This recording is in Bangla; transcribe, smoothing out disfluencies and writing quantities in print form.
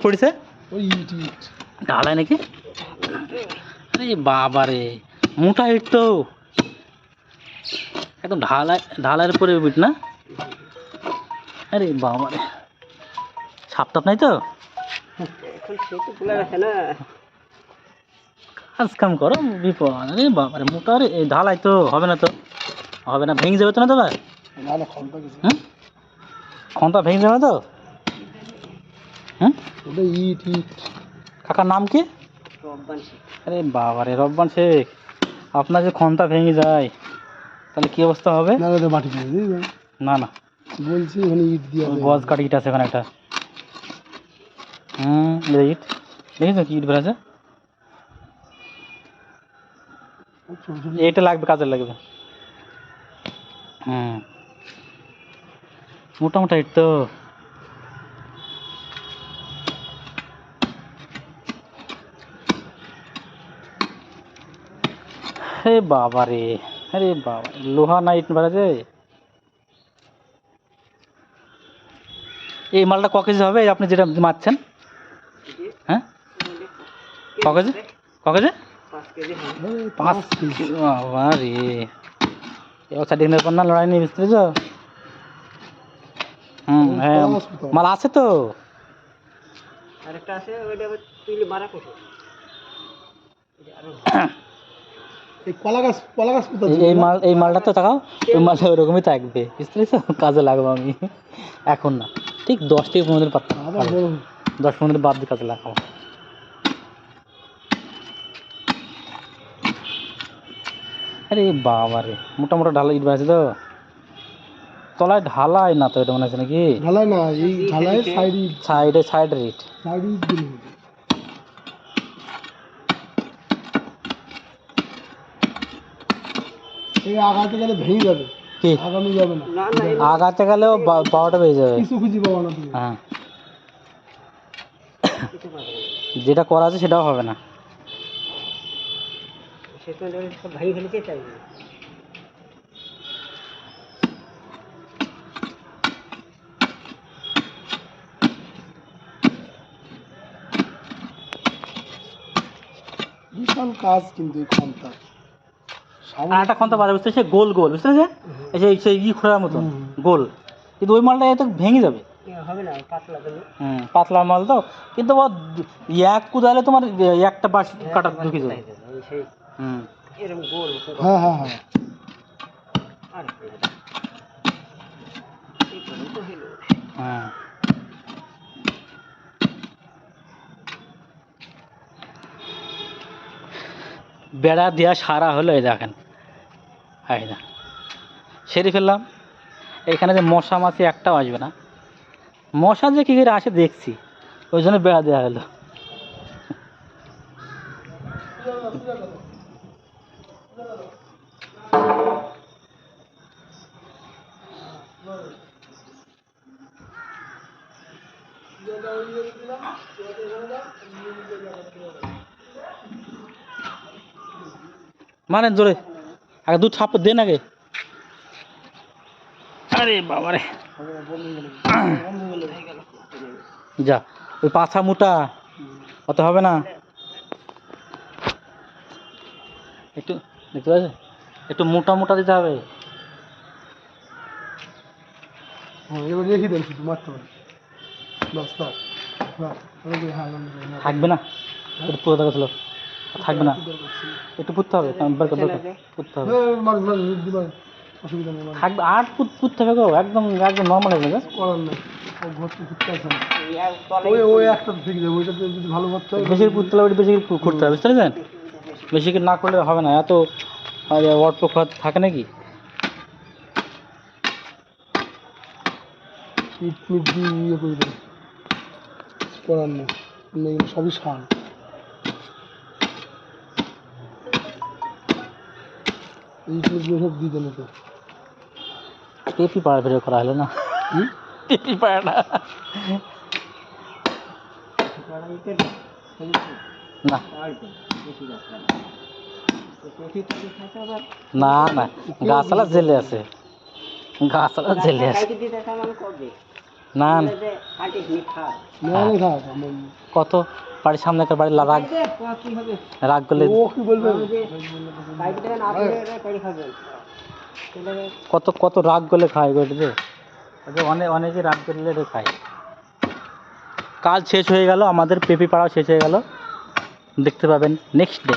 পড়েছে ঢালাই নাকি? আরে বাবা রে, মোটা ইট তো একদম ঢালাইয়ের পরে ইট না? আরে বাবা রে, সাপ টাপ নাই তো? কাজ কাম করো, বিপদ। আরে বাবা রে, মোটা রে, ঢালাই তো হবে না, তো হবে না, ভেঙে যাবে তো না তো ভাই? খন্তা ভেঙে যাবে তো? হুম, ইট ইট। কাকার নাম কি? আরে বাবা রে, রব্বান শেখ, আপনার যে খন্তা ভেঙে যায় তাহলে কি অবস্থা হবে? মাটি না না, বলছি ওখানে ইট দিয়ে বজ কাঠ ইট আছে ওখানে একটা। ইট দেখেছো কি ইট বেড়েছে? এটা লাগবে, কাজে লাগবে। মোটামোটা ইট তো। হে বাবা রে, আরে বাবা, লোহা না ইট বেড়েছে। এই মালটা ক কেজি হবে আপনি যেটা মারছেন? হ্যাঁ, ক কেজি? ক কেজি? 5 কেজি। বাবা রে, দিনের পর না লড়াই নিয়ে বুঝতে পেরেছ? হ্যাঁ, মাল আছে তো। এই মালটা তো তাকাও, ওই মালটা ওরকমই থাকবে, বুঝতে পেরেছ? কাজে লাগাবো আমি, এখন না, ঠিক 10 থেকে 15 দিন পাতা, 10-15 দিন বাদ দিয়ে কাজে লাগাবো। আরে বাবা রে, মোটা মোটা ঢালাই ইট বানাচ্ছে তো। তলায় ঢালাই না তো, এটা মনে হচ্ছে নাকি? ঢালাই না, এই ঢালাই সাইডের ইট। এই আগাতে গেলে ভেঙে যাবে, কি আগানো যাবে না, আগাতে গেলেও 12টা বেজে যাবে। কিছু খুঁজি পাবো না তুমি। হ্যাঁ, যেটা করা আছে সেটাও হবে না। বিশাল কাজ কিন্তু এই খন্তা। আর একটা খন্তা বাজে, বুঝতে, সে গোল গোল, বুঝতে পেরেছে? সেই খোঁড়ার মতন গোল, কিন্তু ওই মালটা এত ভেঙে যাবে। পাতলা মাল তো, কিন্তু ও এক কুদালে তোমার একটা বাঁশ কাটা ঢুকে যাবে। হ্যাঁ হ্যাঁ হ্যাঁ, হ্যাঁ, বেড়া দেওয়া সারা হলো, এই দেখেন, এই না সেরে ফেললাম। এখানে যে মশা মাছি একটাও আসবে না, মশা যে কী করে আসে দেখছি, ওই জন্য বেড়া দেওয়া হলো। মানে জোরে আগে 2 থাপ্পড় দেন আগে। আরে বাবা রে, যা, ওই পাছা মোটা, অত হবে না। একটু দেখতে পাচ্ছ, একটু মোটা মোটা দিতে হবে। এবার রেখে দেন, শুধু মারতে পারে। থাকবে না, একটু পুরো দেখা ছিল, থাকবে না, একটু পুঁততে হবে, পুঁততে হবে, থাকবে, আর পুঁততে হবে গো, একদম একদম নর্মাল হয়ে যাবে। বেশি পুঁততে হবে, বেশি খুঁড়তে হবে, বুঝতে পেরেছেন? বেশি না করলে হবে না, এত অল্প থাকে নাকি? সবই সার। সব দিয়ে দেন তো, টেপি পাড়া বের করা হলো না, টেপি পাড়া না, না না, গাছালা জেলে আছে, গাছালা জেলে আছে। না না, না থাক কত বাড়ির সামনে একটা বাড়ির রাগ রাগ করলে ও কি বলবে কত কত রাগ করলে খায় গো রে, অনেক অনেকে রাগ করলে এটা খায়। কাজ শেষ হয়ে গেল, আমাদের পেঁপে পাড়াও শেষ হয়ে গেল, দেখতে পাবেন নেক্সট ডে।